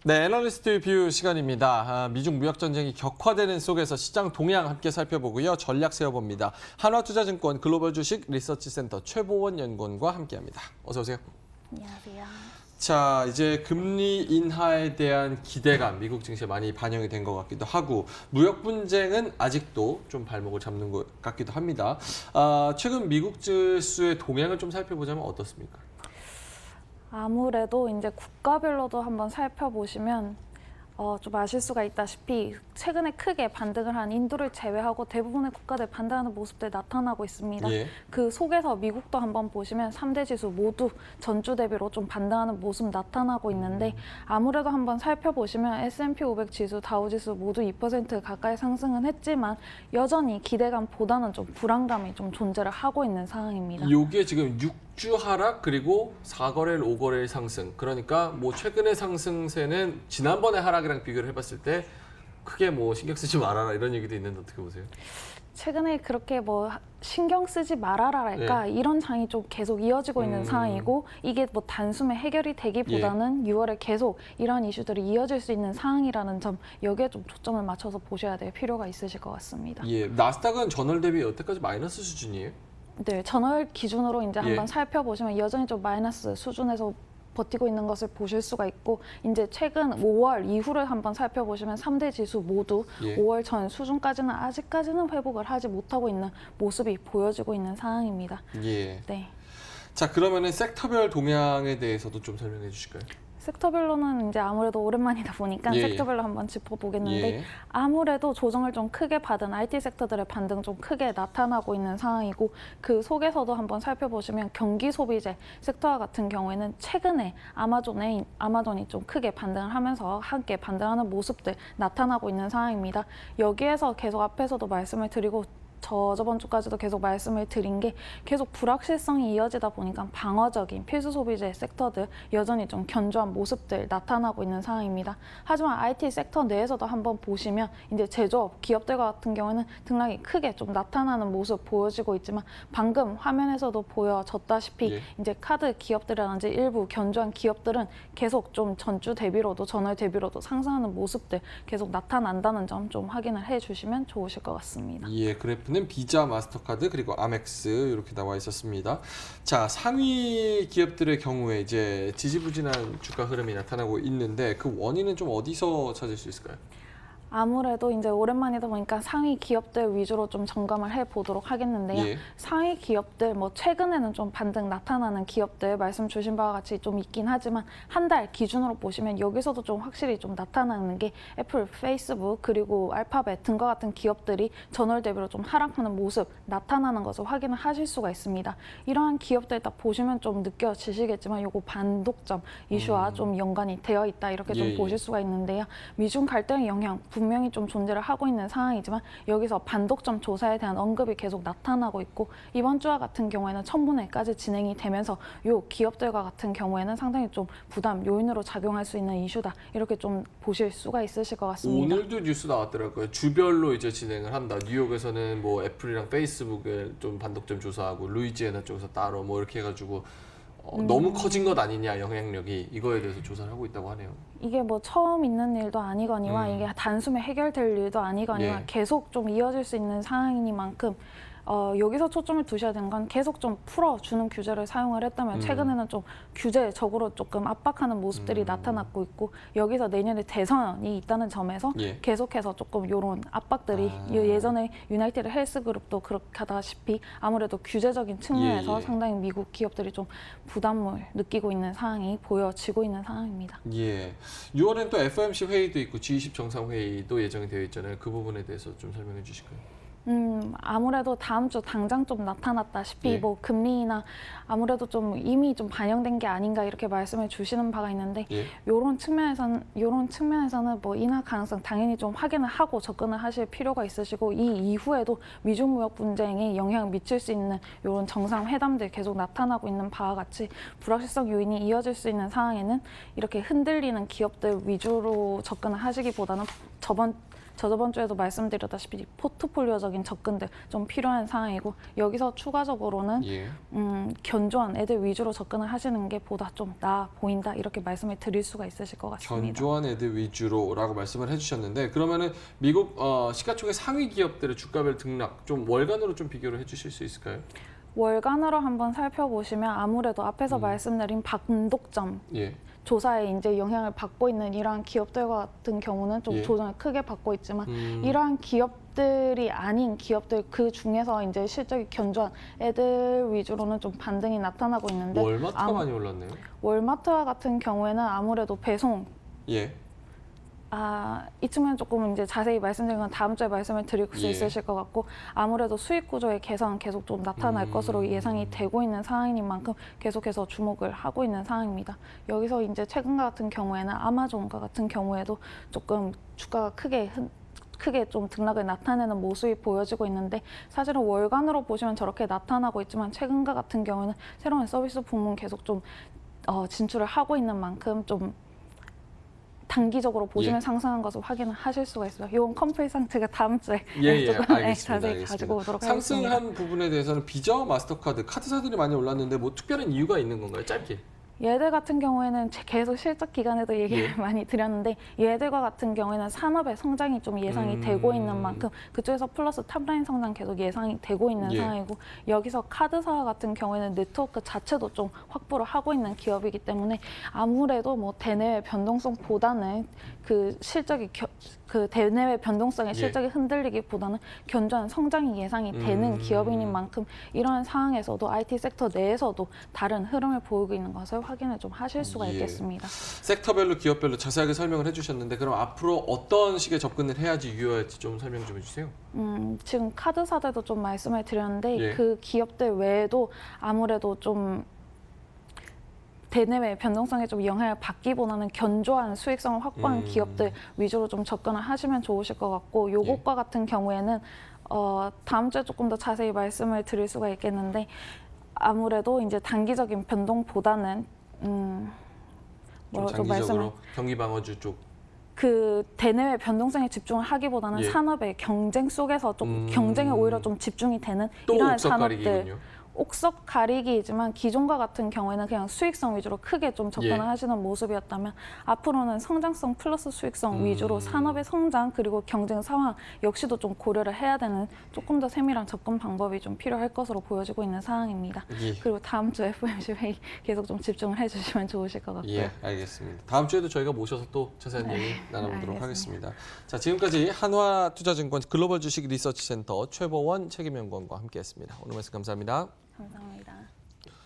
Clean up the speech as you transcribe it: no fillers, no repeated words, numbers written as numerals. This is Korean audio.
네, 애널리스트 뷰 시간입니다. 미중 무역 전쟁이 격화되는 속에서 시장 동향 함께 살펴보고요. 전략 세워봅니다. 한화투자증권 글로벌 주식 리서치 센터 최보원 연구원과 함께합니다. 어서 오세요. 안녕하세요. 자, 이제 금리 인하에 대한 기대감 미국 증시에 많이 반영이 된 것 같기도 하고 무역 분쟁은 아직도 좀 발목을 잡는 것 같기도 합니다. 최근 미국 지수의 동향을 좀 살펴보자면 어떻습니까? 아무래도 이제 국가별로도 한번 살펴보시면 좀 아실 수가 있다시피 최근에 크게 반등을 한 인도를 제외하고 대부분의 국가들 반등하는 모습들이 나타나고 있습니다. 예. 그 속에서 미국도 한번 보시면 3대 지수 모두 전주 대비로 좀 반등하는 모습 나타나고 있는데 아무래도 한번 살펴보시면 S&P 500 지수, 다우 지수 모두 2% 가까이 상승은 했지만 여전히 기대감보다는 좀 불안감이 좀 존재를 하고 있는 상황입니다. 이게 지금 6주 하락 그리고 4거래일 5거래일 상승. 그러니까 뭐 최근의 상승세는 지난번에 하락이랑 비교를 해봤을 때 크게 뭐 신경 쓰지 말아라 이런 얘기도 있는데 어떻게 보세요? 최근에 그렇게 뭐 신경 쓰지 말아라랄까 이런 장이 좀 계속 이어지고 있는 상황이고 이게 뭐 단숨에 해결이 되기보다는 6월에 계속 이러한 이슈들이 이어질 수 있는 상황이라는 점 여기에 좀 초점을 맞춰서 보셔야 될 필요가 있으실 것 같습니다. 예, 나스닥은 전월 대비 여태까지 마이너스 수준이에요? 네, 전월 기준으로 이제 한번 예. 살펴보시면 여전히 좀 마이너스 수준에서 버티고 있는 것을 보실 수가 있고 이제 최근 5월 이후를 한번 살펴보시면 3대 지수 모두 예. 5월 전 수준까지는 아직까지는 회복을 하지 못하고 있는 모습이 보여지고 있는 상황입니다. 예. 네. 자, 그러면은 섹터별 동향에 대해서도 좀 설명해 주실까요? 섹터별로는 이제 아무래도 오랜만이다 보니까 예, 섹터별로 한번 짚어보겠는데 예. 아무래도 조정을 좀 크게 받은 IT 섹터들의 반등 좀 크게 나타나고 있는 상황이고 그 속에서도 한번 살펴보시면 경기 소비재 섹터와 같은 경우에는 최근에 아마존이 좀 크게 반등을 하면서 함께 반등하는 모습들 나타나고 있는 상황입니다. 여기에서 계속 앞에서도 말씀을 드리고 저번 주까지도 계속 말씀을 드린 게 계속 불확실성이 이어지다 보니까 방어적인 필수 소비재 섹터들 여전히 좀 견조한 모습들 나타나고 있는 상황입니다. 하지만 IT 섹터 내에서도 한번 보시면 이제 제조업, 기업들과 같은 경우에는 등락이 크게 좀 나타나는 모습 보여지고 있지만 방금 화면에서도 보여졌다시피 예. 이제 카드 기업들이라든지 일부 견조한 기업들은 계속 좀 전주 대비로도 전월 대비로도 상승하는 모습들 계속 나타난다는 점 좀 확인을 해주시면 좋으실 것 같습니다. 예, 그래프는 비자, 마스터카드 그리고 아멕스 이렇게 나와 있었습니다. 자, 상위 기업들의 경우에 이제 지지부진한 주가 흐름이 나타나고 있는데 그 원인은 좀 어디서 찾을 수 있을까요? 아무래도 이제 오랜만이다 보니까 상위 기업들 위주로 좀 점검을 해보도록 하겠는데요. 예. 상위 기업들, 뭐 최근에는 좀 반등 나타나는 기업들 말씀 주신 바와 같이 좀 있긴 하지만 한 달 기준으로 보시면 여기서도 좀 확실히 좀 나타나는 게 애플, 페이스북 그리고 알파벳 등과 같은 기업들이 전월 대비로 좀 하락하는 모습 나타나는 것을 확인을 하실 수가 있습니다. 이러한 기업들 딱 보시면 좀 느껴지시겠지만 요거 반독점 이슈와 좀 연관이 되어 있다 이렇게 좀 예, 예. 보실 수가 있는데요. 미중 갈등의 영향 분명히 좀 존재를 하고 있는 상황이지만 여기서 반독점 조사에 대한 언급이 계속 나타나고 있고 이번 주와 같은 경우에는 청문회까지 진행이 되면서 요 기업들과 같은 경우에는 상당히 좀 부담 요인으로 작용할 수 있는 이슈다 이렇게 좀 보실 수가 있으실 것 같습니다. 오늘도 뉴스 나왔더라고요. 주별로 이제 진행을 한다. 뉴욕에서는 뭐 애플이랑 페이스북을 좀 반독점 조사하고 루이지애나 쪽에서 따로 뭐 이렇게 해가지고 너무 커진 것 아니냐 영향력이 이거에 대해서 조사를 하고 있다고 하네요. 이게 뭐 처음 있는 일도 아니거니와 이게 단숨에 해결될 일도 아니거니와 예. 계속 좀 이어질 수 있는 상황이니만큼 여기서 초점을 두셔야 되는 건 계속 좀 풀어주는 규제를 사용을 했다면 최근에는 좀 규제적으로 조금 압박하는 모습들이 나타났고 있고 여기서 내년에 대선이 있다는 점에서 예. 계속해서 조금 이런 압박들이 예전에 유나이티드 헬스그룹도 그렇게 하다시피 아무래도 규제적인 측면에서 예. 상당히 미국 기업들이 좀 부담을 느끼고 있는 상황이 보여지고 있는 상황입니다. 예. 6월엔 또 FOMC 회의도 있고 G20 정상회의도 예정이 되어 있잖아요. 그 부분에 대해서 좀 설명해 주실까요? 아무래도 다음 주 당장 좀 나타났다시피 예. 뭐 금리나 아무래도 좀 이미 좀 반영된 게 아닌가 이렇게 말씀을 주시는 바가 있는데 예. 요런 측면에서는 뭐 인하 가능성 당연히 좀 확인을 하고 접근을 하실 필요가 있으시고 이 이후에도 미중 무역 분쟁에 영향을 미칠 수 있는 요런 정상회담들 계속 나타나고 있는 바와 같이 불확실성 요인이 이어질 수 있는 상황에는 이렇게 흔들리는 기업들 위주로 접근을 하시기보다는 저번 주에도 말씀드렸다시피 포트폴리오적인 접근들 좀 필요한 상황이고 여기서 추가적으로는 예. 견조한 애들 위주로 접근을 하시는 게 보다 좀 나아 보인다 이렇게 말씀을 드릴 수가 있으실 것 같습니다. 견조한 애들 위주로라고 말씀을 해주셨는데 그러면은 미국 시가총액 상위 기업들의 주가별 등락 좀 월간으로 좀 비교를 해주실 수 있을까요? 월간으로 한번 살펴보시면 아무래도 앞에서 말씀드린 반독점 예. 조사에 이제 영향을 받고 있는 이러한 기업들 같은 경우는 좀 예. 조정을 크게 받고 있지만 이러한 기업들이 아닌 기업들 그 중에서 이제 실적이 견조한 애들 위주로는 좀 반등이 나타나고 있는데 월마트가 많이 올랐네요. 월마트와 같은 경우에는 아무래도 배송 예. 이 측면 조금 이제 자세히 말씀드린 건 다음 주에 말씀을 드릴 수 예. 있으실 것 같고 아무래도 수익 구조의 개선 계속 좀 나타날 것으로 예상이 되고 있는 상황인 만큼 계속해서 주목을 하고 있는 상황입니다. 여기서 이제 최근과 같은 경우에는 아마존과 같은 경우에도 조금 주가가 크게 좀 등락을 나타내는 모습이 보여지고 있는데 사실은 월간으로 보시면 저렇게 나타나고 있지만 최근과 같은 경우는 새로운 서비스 부문 계속 좀 진출을 하고 있는 만큼 좀 단기적으로 보시면 예. 상승한 것을 확인하실 수가 있어요. 이건 컴플상 제가 다음 주에 알겠습니다. 자세히 알겠습니다. 가지고 오도록 하겠습니다. 상승한 부분에 대해서는 비자와 마스터카드, 카드사들이 많이 올랐는데 뭐 특별한 이유가 있는 건가요? 짧게. 얘들 같은 경우에는 계속 실적 기간에도 얘기를 많이 드렸는데 얘들과 같은 경우에는 산업의 성장이 좀 예상이 되고 있는 만큼 그쪽에서 플러스 탑라인 성장 계속 예상이 되고 있는 상황이고 여기서 카드사 같은 경우에는 네트워크 자체도 좀 확보를 하고 있는 기업이기 때문에 아무래도 뭐 대내외 변동성보다는 그 실적이 그 대내외 변동성의 실적이 흔들리기보다는 견조한 성장이 예상이 되는 기업인 만큼 이러한 상황에서도 IT 섹터 내에서도 다른 흐름을 보이고 있는 것을 확인을 좀 하실 수가 있겠습니다. 섹터별로 기업별로 자세하게 설명을 해주셨는데 그럼 앞으로 어떤 식의 접근을 해야지 유효할지 좀 설명 좀 해주세요. 지금 카드사들도 좀 말씀을 드렸는데 예. 그 기업들 외에도 아무래도 좀 대내외 변동성에 좀 영향을 받기보다는 견조한 수익성을 확보한 기업들 위주로 좀 접근을 하시면 좋으실 것 같고 요것과 같은 경우에는 다음 주에 조금 더 자세히 말씀을 드릴 수가 있겠는데 아무래도 이제 단기적인 변동보다는 좀 뭐라고 장기적으로 경기 방어주 쪽. 그 대내외 변동성에 집중을 하기보다는 산업의 경쟁 속에서 좀 경쟁에 오히려 좀 집중이 되는 또 이러한 옥석 산업들. 가리기군요. 옥석 가리기이지만 기존과 같은 경우에는 그냥 수익성 위주로 크게 좀 접근을 하시는 모습이었다면 앞으로는 성장성 플러스 수익성 위주로 산업의 성장 그리고 경쟁 상황 역시도 좀 고려를 해야 되는 조금 더 세밀한 접근 방법이 좀 필요할 것으로 보여지고 있는 상황입니다. 예. 그리고 다음 주 FOMC 회의 계속 좀 집중을 해주시면 좋으실 것 같고요. 예, 알겠습니다. 다음 주에도 저희가 모셔서 또 자세한 얘기 나눠보도록 알겠습니다. 하겠습니다. 자, 지금까지 한화투자증권 글로벌 주식 리서치 센터 최보원 책임연구원과 함께했습니다. 오늘 말씀 감사합니다. 감사합니다.